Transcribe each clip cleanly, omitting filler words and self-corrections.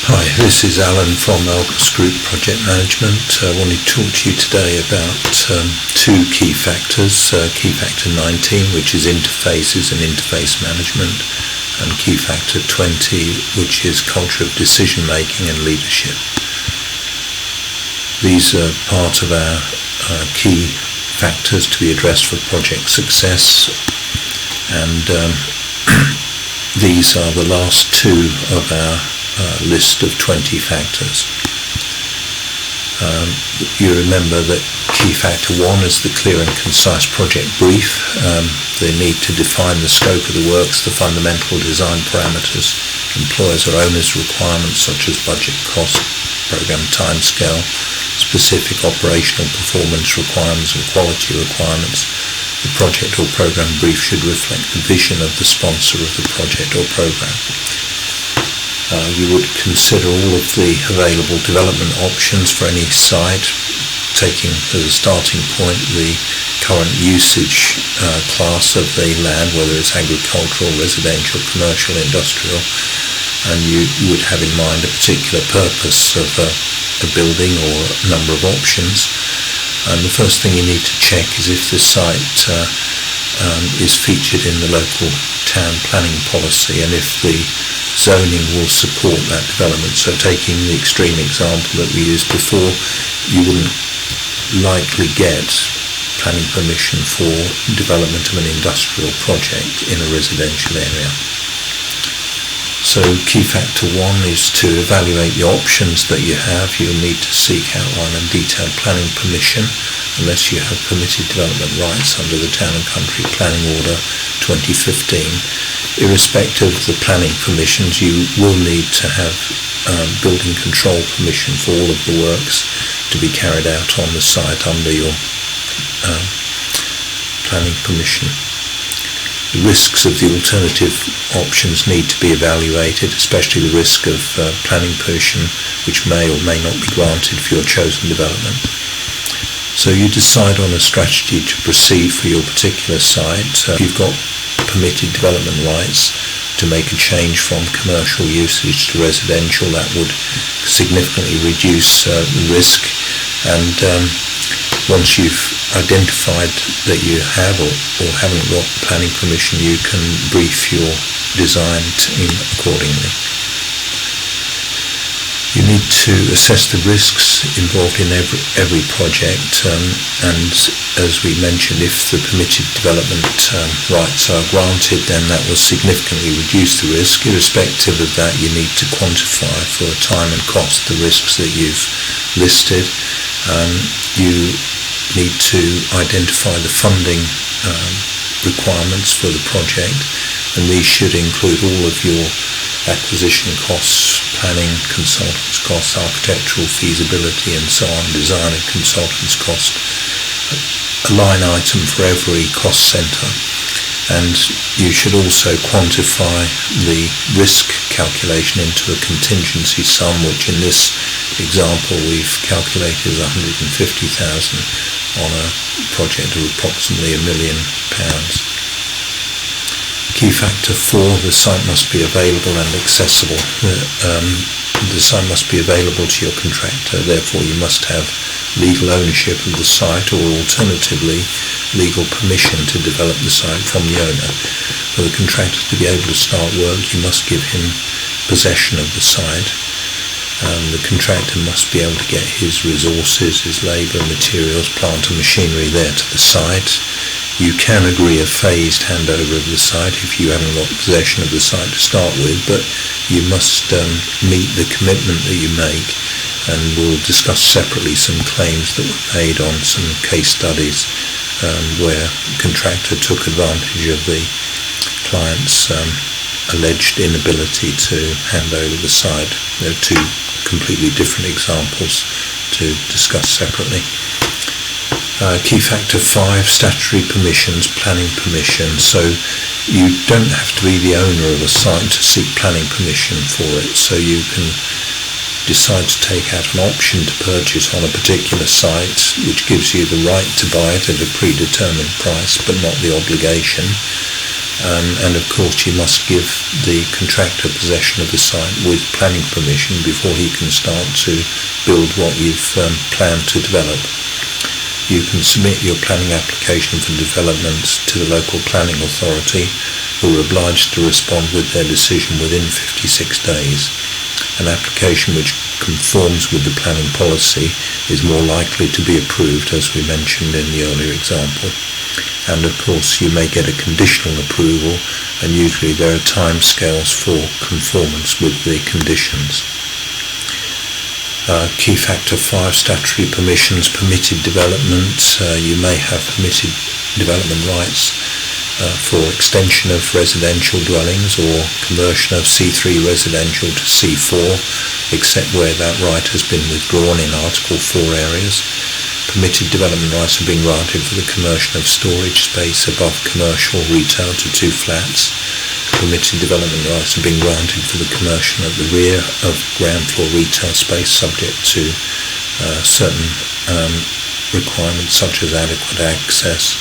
Hi, this is Alan from Alpus Group Project Management. I want to talk to you today about two key factors. Key factor 19, which is interfaces and interface management, and key factor 20, which is culture of decision making and leadership. These are part of our key factors to be addressed for project success, and these are the last two of our list of 20 factors. You remember that key factor 1 is the clear and concise project brief. They need to define the scope of the works, the fundamental design parameters, employers or owners' requirements such as budget, cost, program timescale, specific operational performance requirements and quality requirements. The project or program brief should reflect the vision of the sponsor of the project or program. You would consider all of the available development options for any site, taking as a starting point the current usage class of the land, whether it's agricultural, residential, commercial, industrial, and you would have in mind a particular purpose of a building or a number of options. And the first thing you need to check is if the site is featured in the local town planning policy and if the zoning will support that development. So taking the extreme example that we used before, you wouldn't likely get planning permission for development of an industrial project in a residential area. So key factor 1 is to evaluate the options that you have. You'll need to seek outline and detailed planning permission unless you have permitted development rights under the Town and Country Planning Order 2015. Irrespective of the planning permissions, you will need to have building control permission for all of the works to be carried out on the site under your planning permission. The risks of the alternative options need to be evaluated, especially the risk of planning permission which may or may not be granted for your chosen development. So you decide on a strategy to proceed for your particular site. You've got permitted development rights to make a change from commercial usage to residential. That would significantly reduce the risk, and once you've identified that you have or haven't got planning permission, you can brief your design team accordingly. You need to assess the risks involved in every project, and as we mentioned, if the permitted development rights are granted, then that will significantly reduce the risk. Irrespective of that, you need to quantify for time and cost the risks that you've listed. You need to identify the funding requirements for the project, and these should include all of your acquisition costs, planning, consultants costs, architectural feasibility and so on, design and consultants cost, a line item for every cost centre. And you should also quantify the risk calculation into a contingency sum, which in this example we've calculated as £150,000 on a project of approximately £1 million. Key factor 4, the site must be available and accessible. The site must be available to your contractor, therefore you must have legal ownership of the site, or alternatively legal permission to develop the site from the owner. For the contractor to be able to start work, you must give him possession of the site. The contractor must be able to get his resources, his labour, materials, plant and machinery there to the site. You can agree a phased handover of the site if you haven't got possession of the site to start with, but you must meet the commitment that you make, and we'll discuss separately some claims that were made on some case studies where the contractor took advantage of the client's alleged inability to hand over the site. There are two completely different examples to discuss separately. Key factor 5, statutory permissions, planning permission. So you don't have to be the owner of a site to seek planning permission for it. So you can decide to take out an option to purchase on a particular site, which gives you the right to buy it at a predetermined price, but not the obligation. And of course you must give the contractor possession of the site with planning permission before he can start to build what you've planned to develop. You can submit your planning application for development to the local planning authority, who are obliged to respond with their decision within 56 days. An application which conforms with the planning policy is more likely to be approved, as we mentioned in the earlier example. And of course you may get a conditional approval, and usually there are timescales for conformance with the conditions. Key factor 5, statutory permissions, permitted development. You may have permitted development rights for extension of residential dwellings or conversion of C3 residential to C4, except where that right has been withdrawn in Article 4 areas. Permitted development rights have been granted for the conversion of storage space above commercial retail to 2 flats. Permitted development rights have been granted for the conversion at the rear of ground floor retail space, subject to certain requirements such as adequate access.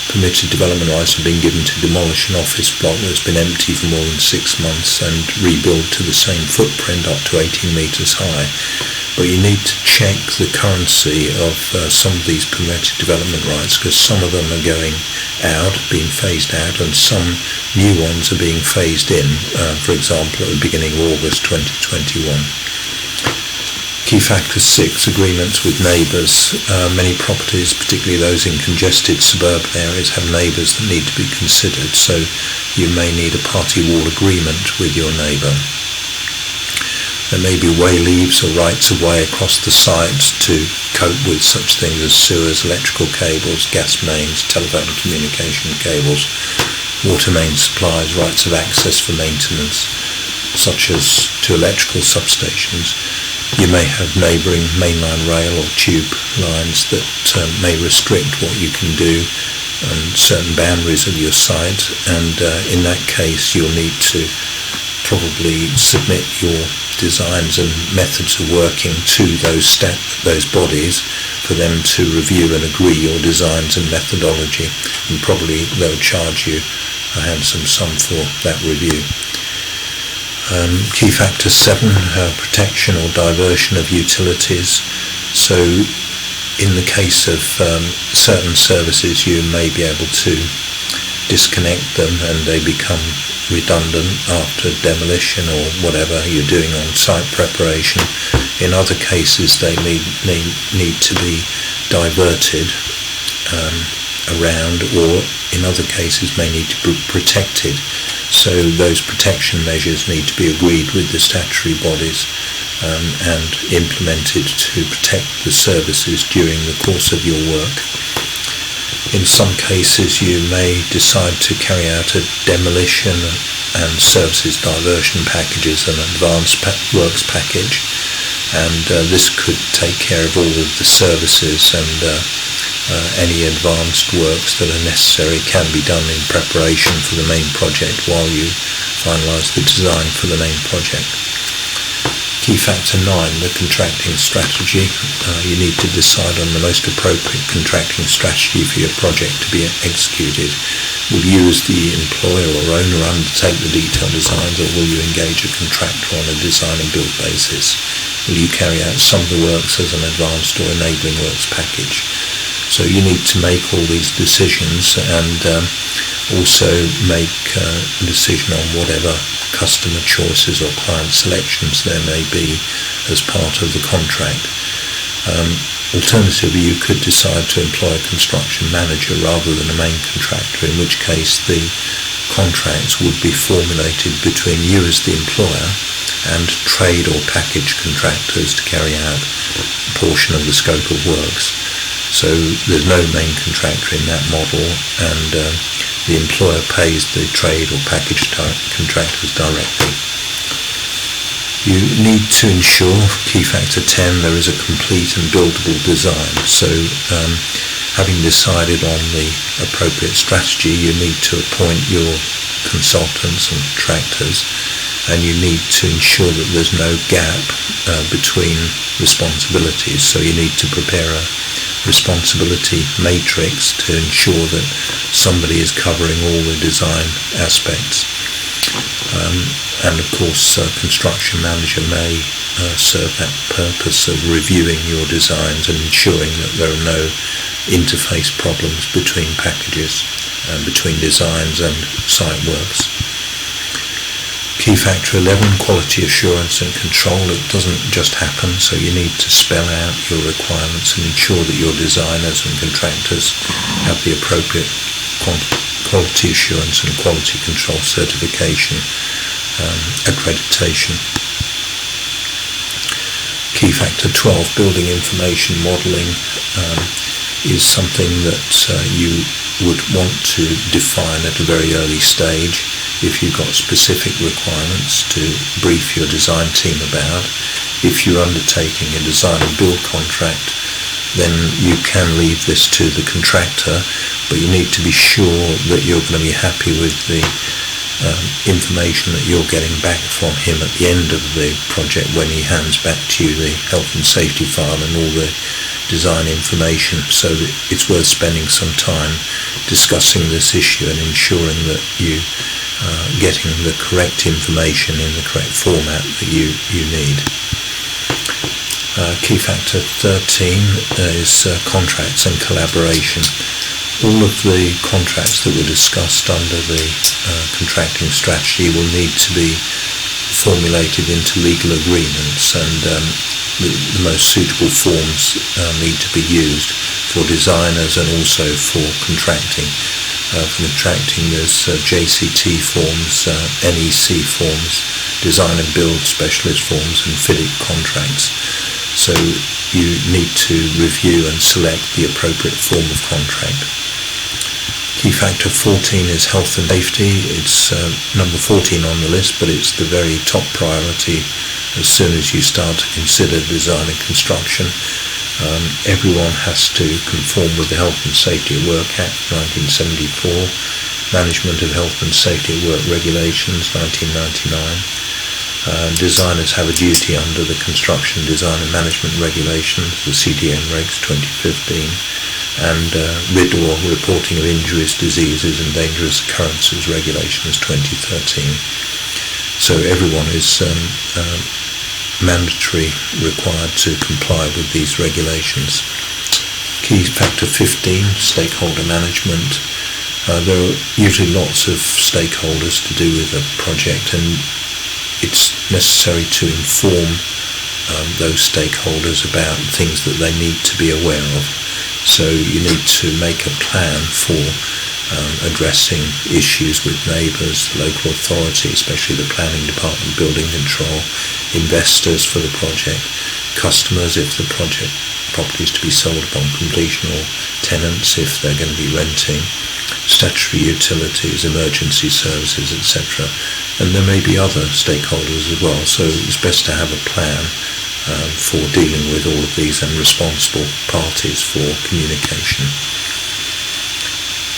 Permitted development rights have been given to demolish an office block that's been empty for more than 6 months and rebuild to the same footprint up to 18 metres high. But you need to check the currency of some of these permitted development rights, because some of them are going out, being phased out, and some new ones are being phased in, for example at the beginning of August 2021. Key factor 6, agreements with neighbours. Many properties, particularly those in congested suburban areas, have neighbours that need to be considered, so you may need a party wall agreement with your neighbour. There may be way leaves or rights of way across the site to cope with such things as sewers, electrical cables, gas mains, telephone communication cables, water main supplies, rights of access for maintenance, such as to electrical substations. You may have neighbouring mainline rail or tube lines that may restrict what you can do and certain boundaries of your site, and in that case you'll need to probably submit your designs and methods of working to those bodies for them to review and agree your designs and methodology, and probably they'll charge you a handsome sum for that review. Key factor 7, protection or diversion of utilities. So in the case of certain services you may be able to disconnect them and they become redundant after demolition or whatever you're doing on site preparation. In other cases they need to be diverted around, or in other cases may need to be protected. So those protection measures need to be agreed with the statutory bodies and implemented to protect the services during the course of your work. In some cases you may decide to carry out a demolition and services diversion packages, an advanced works package, and this could take care of all of the services, and any advanced works that are necessary can be done in preparation for the main project while you finalise the design for the main project. Key factor 9, the contracting strategy. You need to decide on the most appropriate contracting strategy for your project to be executed. Will you as the employer or owner undertake the detailed designs, or will you engage a contractor on a design and build basis? Will you carry out some of the works as an advanced or enabling works package? So you need to make all these decisions and also make a decision on whatever customer choices or client selections there may be as part of the contract. Alternatively, you could decide to employ a construction manager rather than a main contractor, in which case the contracts would be formulated between you as the employer and trade or package contractors to carry out a portion of the scope of works. So there's no main contractor in that model, and the employer pays the trade or package contractors directly. You need to ensure, key factor 10, there is a complete and buildable design. So having decided on the appropriate strategy, you need to appoint your consultants and contractors, and you need to ensure that there's no gap between responsibilities. So you need to prepare a responsibility matrix to ensure that somebody is covering all the design aspects. And of course, construction manager may serve that purpose of reviewing your designs and ensuring that there are no interface problems between packages, between designs and site works. Key factor 11, quality assurance and control. It doesn't just happen, so you need to spell out your requirements and ensure that your designers and contractors have the appropriate quality assurance and quality control certification, accreditation. Key factor 12, building information modelling, is something that you would want to define at a very early stage if you've got specific requirements to brief your design team about. If you're undertaking a design and build contract, then you can leave this to the contractor, but you need to be sure that you're going to be happy with the information that you're getting back from him at the end of the project when he hands back to you the health and safety file and all the design information, so that it's worth spending some time discussing this issue and ensuring that you getting the correct information in the correct format that you need. Key factor 13 is contracts and collaboration. All of the contracts that were discussed under the contracting strategy will need to be formulated into legal agreements, and the most suitable forms need to be used for designers and also for contracting. For contracting, there's JCT forms, NEC forms, design and build specialist forms, and FIDIC contracts. So you need to review and select the appropriate form of contract. Key factor 14 is health and safety. It's number 14 on the list, but it's the very top priority as soon as you start to consider design and construction. Everyone has to conform with the Health and Safety at Work Act 1974, Management of Health and Safety at Work Regulations 1999. Designers have a duty under the Construction Design and Management Regulations, the CDM Regs 2015, and RIDDOR, Reporting of Injuries, Diseases and Dangerous Occurrences Regulations 2013. So everyone is mandatory required to comply with these regulations. Key factor 15, stakeholder management. There are usually lots of stakeholders to do with a project, and it's necessary to inform those stakeholders about things that they need to be aware of. So you need to make a plan for addressing issues with neighbours, local authority, especially the planning department, building control, investors for the project, customers if the property is to be sold upon completion, or tenants if they're going to be renting, statutory utilities, emergency services, etc. And there may be other stakeholders as well, so it's best to have a plan for dealing with all of these and responsible parties for communication.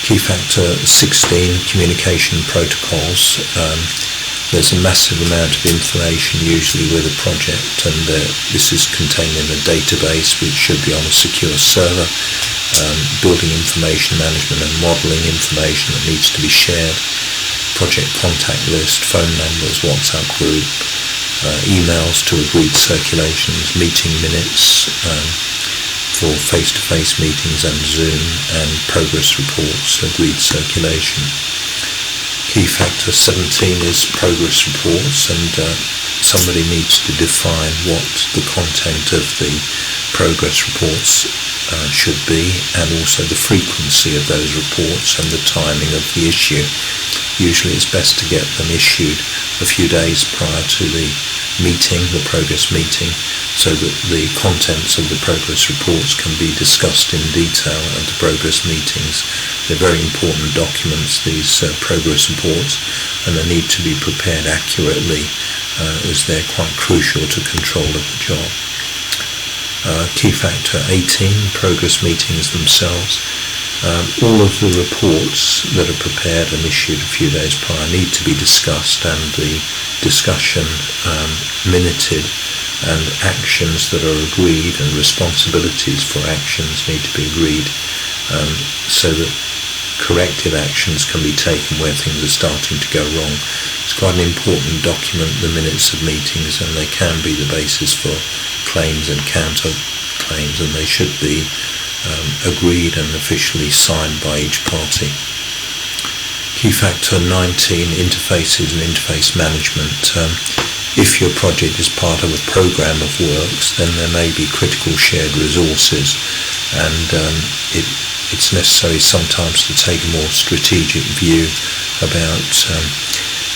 Key factor 16, communication protocols. There's a massive amount of information usually with a project, and this is contained in a database which should be on a secure server. Building information management and modelling information that needs to be shared. Project contact list, phone numbers, WhatsApp group, emails to agreed circulations, meeting minutes for face-to-face meetings and Zoom, and progress reports, agreed circulation. Key factor 17 is progress reports, and somebody needs to define what the content of the progress reports should be, and also the frequency of those reports and the timing of the issue. Usually it's best to get them issued a few days prior to the meeting, the progress meeting, so that the contents of the progress reports can be discussed in detail at the progress meetings. They're very important documents, these progress reports, and they need to be prepared accurately as they're quite crucial to control of the job. Key factor 18, progress meetings themselves. All of the reports that are prepared and issued a few days prior need to be discussed, and the discussion minuted and actions that are agreed and responsibilities for actions need to be agreed, so that corrective actions can be taken where things are starting to go wrong. It's quite an important document, the minutes of meetings, and they can be the basis for claims and counter claims, and they should be agreed and officially signed by each party. Key factor 19, interfaces and interface management. If your project is part of a program of works, then there may be critical shared resources, and it's necessary sometimes to take a more strategic view about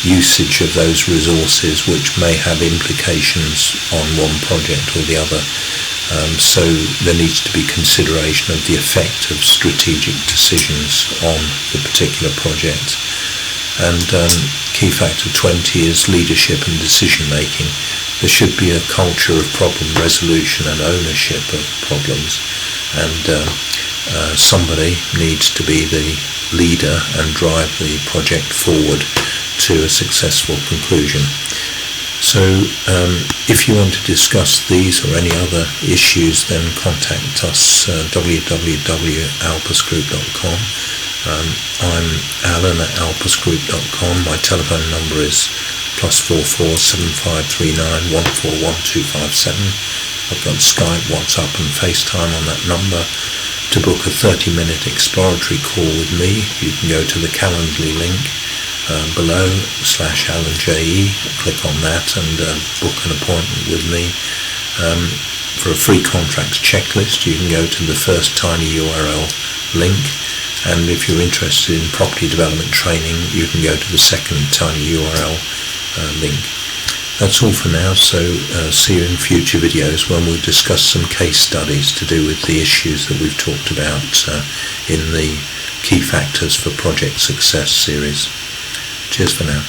usage of those resources, which may have implications on one project or the other. So there needs to be consideration of the effect of strategic decisions on the particular project. And key factor 20 is leadership and decision making. There should be a culture of problem resolution and ownership of problems, and somebody needs to be the leader and drive the project forward to a successful conclusion. So if you want to discuss these or any other issues, then contact us, www.alpusgroup.com. I'm Alan at alpusgroup.com. My telephone number is +44 7539 141257. I've got Skype, WhatsApp and FaceTime on that number. To book a 30-minute exploratory call with me, you can go to the Calendly link below /AlanJE, click on that and book an appointment with me. For a free contracts checklist, you can go to the first tiny URL link, and if you're interested in property development training, you can go to the second tiny URL link. That's all for now, so see you in future videos when we'll discuss some case studies to do with the issues that we've talked about in the Key Factors for Project Success series. Cheers for now.